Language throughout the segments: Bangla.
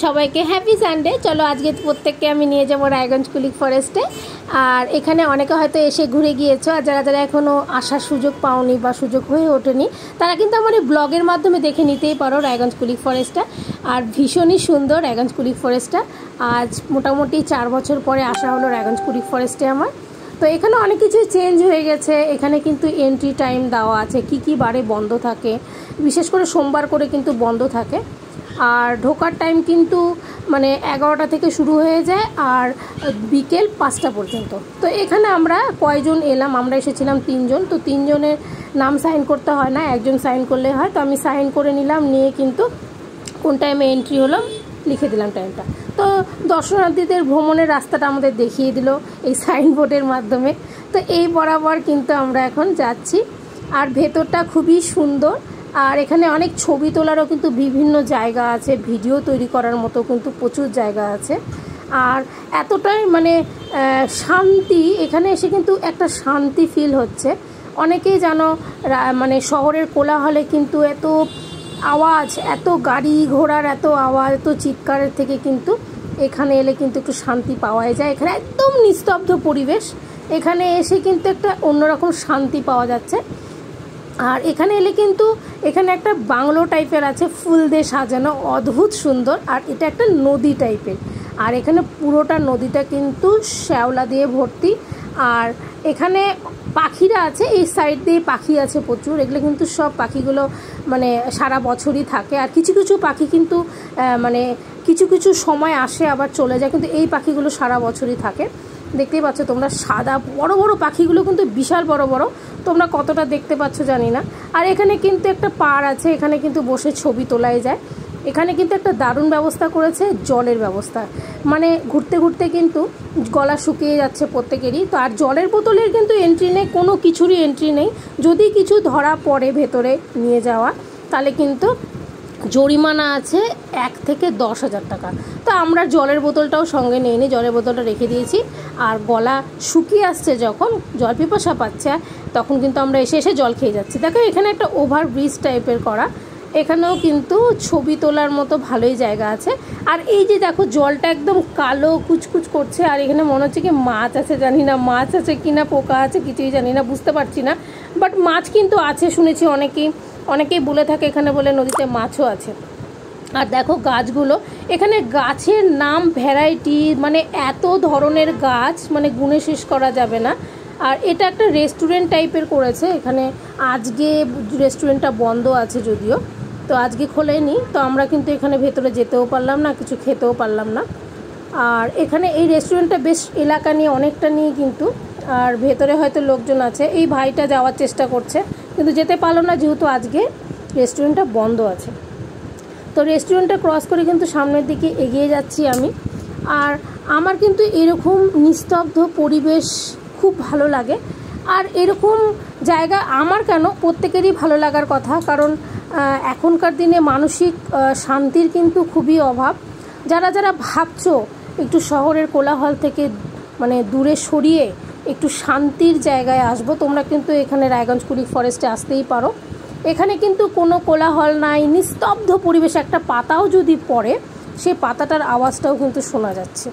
সবাইকে হ্যাপি সানডে। চলো আজকে প্রত্যেককে আমি নিয়ে যাবো রায়গঞ্জ কুলিক ফরেস্টে। আর এখানে অনেকে হয়তো এসে ঘুরে গিয়েছো, আর যারা যারা এখনও আসার সুযোগ পাওনি বা সুযোগ হয়ে ওঠেনি তারা কিন্তু আমার এই ব্লগের মাধ্যমে দেখে নিতেই পারো রায়গঞ্জ কুলিক ফরেস্টটা। আর ভীষণই সুন্দর রায়গঞ্জ কুলিক ফরেস্টটা। আজ মোটামুটি 4 বছর পরে আসা হলো রায়গঞ্জ কুলিক ফরেস্টে আমার। তো এখানে অনেক কিছু চেঞ্জ হয়ে গেছে। এখানে কিন্তু এন্ট্রি টাইম দেওয়া আছে, কি বারে বন্ধ থাকে, বিশেষ করে সোমবার করে কিন্তু বন্ধ থাকে। আর ঢোকার টাইম কিন্তু মানে 11টা থেকে শুরু হয়ে যায় আর বিকেল 5টা পর্যন্ত। তো এখানে আমরা কয়জন এলাম, আমরা এসেছিলাম 3 জন। তো 3 জনের নাম সাইন করতে হয় না, একজন সাইন করলে হয়। তো আমি সাইন করে নিলাম, নিয়ে কিন্তু কোন টাইমে এন্ট্রি হলাম লিখে দিলাম টাইমটা। তো দর্শনার্থীদের ভ্রমণের রাস্তাটা আমাদের দেখিয়ে দিল এই সাইনবোর্ডের মাধ্যমে। তো এই বরাবর কিন্তু আমরা এখন যাচ্ছি। আর ভেতরটা খুবই সুন্দর। আর এখানে অনেক ছবি তোলারও কিন্তু বিভিন্ন জায়গা আছে, ভিডিও তৈরি করার মতো কিন্তু প্রচুর জায়গা আছে। আর এতটাই মানে শান্তি, এখানে এসে কিন্তু একটা শান্তি ফিল হচ্ছে। অনেকেই জানো মানে শহরের কোলাহলে কিন্তু এত আওয়াজ, এত গাড়ি ঘোড়ার এত আওয়াজ, এত চিৎকারের থেকে কিন্তু এখানে এলে কিন্তু একটু শান্তি পাওয়া যায়। এখানে একদম নিস্তব্ধ পরিবেশ, এখানে এসে কিন্তু একটা অন্যরকম শান্তি পাওয়া যাচ্ছে। আর এখানে এলে কিন্তু এখানে একটা বাংলো টাইপের আছে, ফুল দিয়ে সাজানো, অদ্ভুত সুন্দর। আর এটা একটা নদী টাইপের, আর এখানে পুরোটা নদীটা কিন্তু শ্যাওলা দিয়ে ভর্তি। আর এখানে পাখিরা আছে, এই সাইড দিয়ে পাখি আছে প্রচুর। এগুলো কিন্তু সব পাখিগুলো মানে সারা বছরই থাকে। আর কিছু কিছু পাখি কিন্তু মানে কিছু সময় আসে আবার চলে যায়, কিন্তু এই পাখিগুলো সারা বছরই থাকে। দেখতেই পাচ্ছ তোমরা, সাদা বড় বড় পাখিগুলো কিন্তু বিশাল বড় বড়, তোমরা কতটা দেখতে পাচ্ছ জানি না। আর এখানে কিন্তু একটা পাড় আছে, এখানে কিন্তু বসে ছবি তোলাই যায়। এখানে কিন্তু একটা দারুণ ব্যবস্থা করেছে, জলের ব্যবস্থা। মানে ঘুরতে ঘুরতে কিন্তু গলা শুকিয়ে যাচ্ছে প্রত্যেকেরই। তো আর জলের বোতলের কিন্তু এন্ট্রি নেই, কোনো কিছুরই এন্ট্রি নেই। যদি কিছু ধরা পড়ে ভেতরে নিয়ে যাওয়া, তাহলে কিন্তু জরিমানা আছে 1 থেকে 10,000 টাকা। তো আমরা জলের বোতলটাও সঙ্গে নিইনি, জলের বোতলটা রেখে দিয়েছি। আর গলা শুকিয়ে আসছে যখন, জল পিপাসা পাচ্ছে, তখন কিন্তু আমরা এসে জল খেয়ে যাচ্ছি। দেখো এখানে একটা ওভার ব্রিজ টাইপের করা, এখানেও কিন্তু ছবি তোলার মতো ভালোই জায়গা আছে। আর এই যে দেখো জলটা একদম কালো কুচকুচ করছে, আর এখানে মনে হচ্ছে কি মাছ আছে, জানি না মাছ আছে কি না পোকা আছে কিছুই জানি না, বুঝতে পারছি না। বাট মাছ কিন্তু আছে শুনেছি, অনেকেই বলে থাকে এখানে বলে নদীতে মাছও আছে। আর দেখো গাছগুলো, এখানে গাছের নাম ভ্যারাইটি, মানে এত ধরনের গাছ, মানে গুণে শেষ করা যাবে না। আর এটা একটা রেস্টুরেন্ট টাইপের করেছে এখানে। আজকে রেস্টুরেন্টটা বন্ধ আছে যদিও, তো আজকে খোলেনি। তো আমরা কিন্তু এখানে ভেতরে যেতেও পারলাম না, কিছু খেতেও পারলাম না। আর এখানে এই রেস্টুরেন্টটা বেশ এলাকা নিয়ে অনেকটা নিয়ে কিন্তু, আর ভেতরে হয়তো লোকজন আছে। এই ভাইটা যাওয়ার চেষ্টা করছে কিন্তু যেতে পারলো না, যেহেতু আজকে রেস্টুরেন্টটা বন্ধ আছে। তো রেস্টুরেন্টটা ক্রস করে কিন্তু সামনের দিকে এগিয়ে যাচ্ছি আমি। আর আমার কিন্তু এরকম নিস্তব্ধ পরিবেশ খুব ভালো লাগে। আর এরকম জায়গা আমার কেন, প্রত্যেকেরই ভালো লাগার কথা, কারণ এখনকার দিনে মানসিক শান্তির কিন্তু খুবই অভাব। যারা যারা ভাবছো একটু শহরের কোলাহল থেকে মানে দূরে সরিয়ে একটু শান্তির জায়গায় আসবো, তোমরা কিন্তু এখানে রায়গঞ্জ কুলিক ফরেস্টে আসতেই পারো। এখানে কিন্তু কোনো কোলাহল নাই, নিস্তব্ধ পরিবেশ। একটা পাতাও যদি পড়ে, সেই পাতাটার আওয়াজটাও কিন্তু শোনা যাচ্ছে।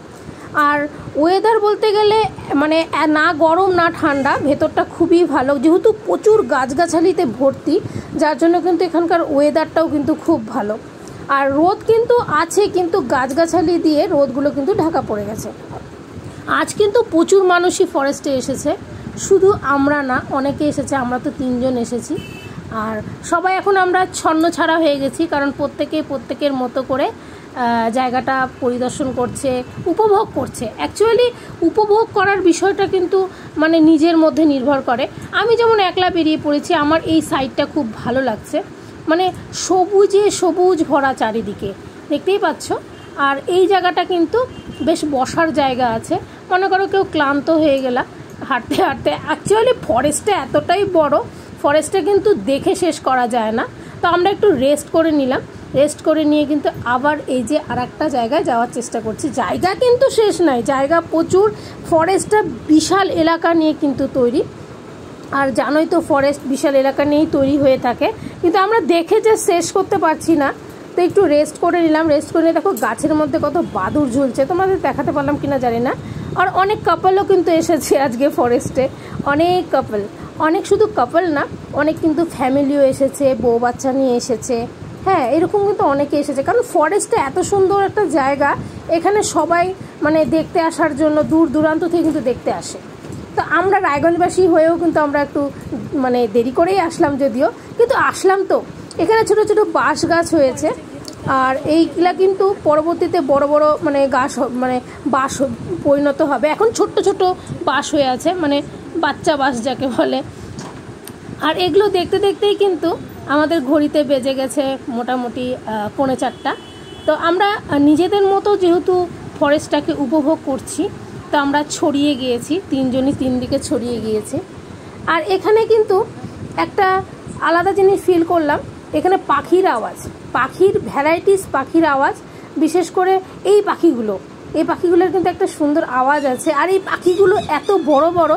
আর ওয়েদার বলতে গেলে মানে না গরম না ঠান্ডা, ভেতরটা খুবই ভালো, যেহেতু প্রচুর গাছগাছালিতে ভর্তি, যার জন্য কিন্তু এখানকার ওয়েদারটাও কিন্তু খুব ভালো। আর রোদ কিন্তু আছে, কিন্তু গাছগাছালি দিয়ে রোদগুলো কিন্তু ঢাকা পড়ে গেছে। আজ কিন্তু প্রচুর মানুষই ফরেস্টে এসেছে, শুধু আমরা না, অনেকে এসেছে। আমরা তো 3 জন এসেছি। আর সবাই এখন আমরা ছন্নছাড়া হয়ে গেছি, কারণ প্রত্যেকের মতো করে জায়গাটা পরিদর্শন করছে, উপভোগ করছে। অ্যাকচুয়ালি উপভোগ করার বিষয়টা কিন্তু মানে নিজের মধ্যে নির্ভর করে। আমি যেমন একলা বেরিয়ে পড়েছি, আমার এই সাইডটা খুব ভালো লাগছে, মানে সবুজে সবুজ ভরা চারিদিকে, দেখতেই পাচ্ছ। আর এই জায়গাটা কিন্তু বেশ বসার জায়গা আছে। মনে করো কেউ ক্লান্ত হয়ে গেলা হাঁটতে হাঁটতে, অ্যাকচুয়ালি ফরেস্টটা এতটাই বড়, ফরেস্টটা কিন্তু দেখে শেষ করা যায় না। তো আমরা একটু রেস্ট করে নিলাম, রেস্ট করে নিয়ে কিন্তু আবার এই যে আর একটা জায়গায় যাওয়ার চেষ্টা করছি। জায়গা কিন্তু শেষ নাই, জায়গা প্রচুর। ফরেস্টটা বিশাল এলাকা নিয়ে কিন্তু তৈরি। আর জানোই তো ফরেস্ট বিশাল এলাকা নিয়েই তৈরি হয়ে থাকে, কিন্তু আমরা দেখে যে শেষ করতে পারছি না। তো একটু রেস্ট করে নিলাম। রেস্ট করে নিয়ে দেখো গাছের মধ্যে কত বাদুড় ঝুলছে, তোমাদের দেখাতে পারলাম কিনা জানি না। আর অনেক কাপলও কিন্তু এসেছে আজকে ফরেস্টে, অনেক কাপল, অনেক শুধু কাপল না, অনেক কিন্তু ফ্যামিলিও এসেছে, বউ বাচ্চা নিয়ে এসেছে। হ্যাঁ, এরকম কিন্তু অনেকে এসেছে, কারণ ফরেস্টটা এত সুন্দর একটা জায়গা, এখানে সবাই মানে দেখতে আসার জন্য দূর দূরান্ত থেকে কিন্তু দেখতে আসে। তো আমরা রায়গঞ্জবাসী হয়েও কিন্তু আমরা একটু মানে দেরি করেই আসলাম, যদিও কিন্তু আসলাম। তো এখানে ছোট ছোট বাঁশ গাছ হয়েছে, আর এইগুলা কিন্তু পরবর্তীতে বড় বড় মানে গাছ মানে বাঁশ পরিণত হবে। এখন ছোট্ট ছোট বাঁশ হয়ে আছে, মানে বাচ্চা বাঁশ যাকে বলে। আর এগুলো দেখতে দেখতেই কিন্তু আমাদের ঘড়িতে বেজে গেছে মোটামুটি 4:45। তো আমরা নিজেদের মতো যেহেতু ফরেস্টটাকে উপভোগ করছি, তো আমরা ছড়িয়ে গিয়েছি, তিনজনই তিন দিকে ছড়িয়ে গিয়েছি। আর এখানে কিন্তু একটা আলাদা জিনিস ফিল করলাম, এখানে পাখির আওয়াজ, পাখির ভ্যারাইটিস পাখির আওয়াজ, বিশেষ করে এই পাখিগুলোর কিন্তু একটা সুন্দর আওয়াজ আছে। আর এই পাখিগুলো এত বড় বড়,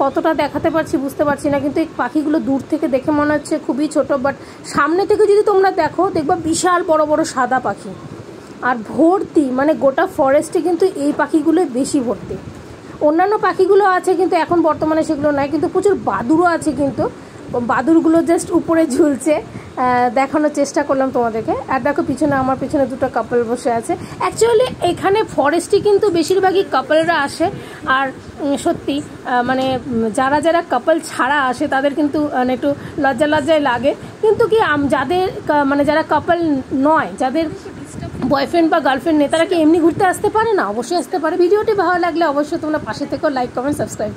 কতটা দেখাতে পারছি বুঝতে পারছি না, কিন্তু এই পাখিগুলো দূর থেকে দেখে মনে হচ্ছে খুবই ছোট, বাট সামনে থেকে যদি তোমরা দেখো দেখবা বিশাল বড় বড় সাদা পাখি। আর ভর্তি, মানে গোটা ফরেস্টে কিন্তু এই পাখিগুলো বেশি ভর্তি। অন্যান্য পাখিগুলো আছে কিন্তু এখন বর্তমানে সেগুলো নাই, কিন্তু প্রচুর বাদুড়ও আছে, কিন্তু বাদুড়গুলো জাস্ট উপরে ঝুলছে, দেখানোর চেষ্টা করলাম তোমাদেরকে। আর দেখো পিছনে, আমার পিছনে দুটো কাপল বসে আছে। অ্যাকচুয়ালি এখানে ফরেস্টে কিন্তু বেশিরভাগই কাপলরা আসে। আর সত্যি মানে যারা যারা কাপল ছাড়া আসে তাদের কিন্তু একটু লজ্জায় লাগে, কিন্তু কি যাদের মানে যারা কাপল নয়, যাদের বয়ফ্রেন্ড বা গার্লফ্রেন্ড নেই, তারা কি এমনি ঘুরতে আসতে পারে না? অবশ্যই আসতে পারে। ভিডিওটি ভালো লাগলে অবশ্যই তোমরা পাশে থেকেও লাইক, কমেন্ট, সাবস্ক্রাইব।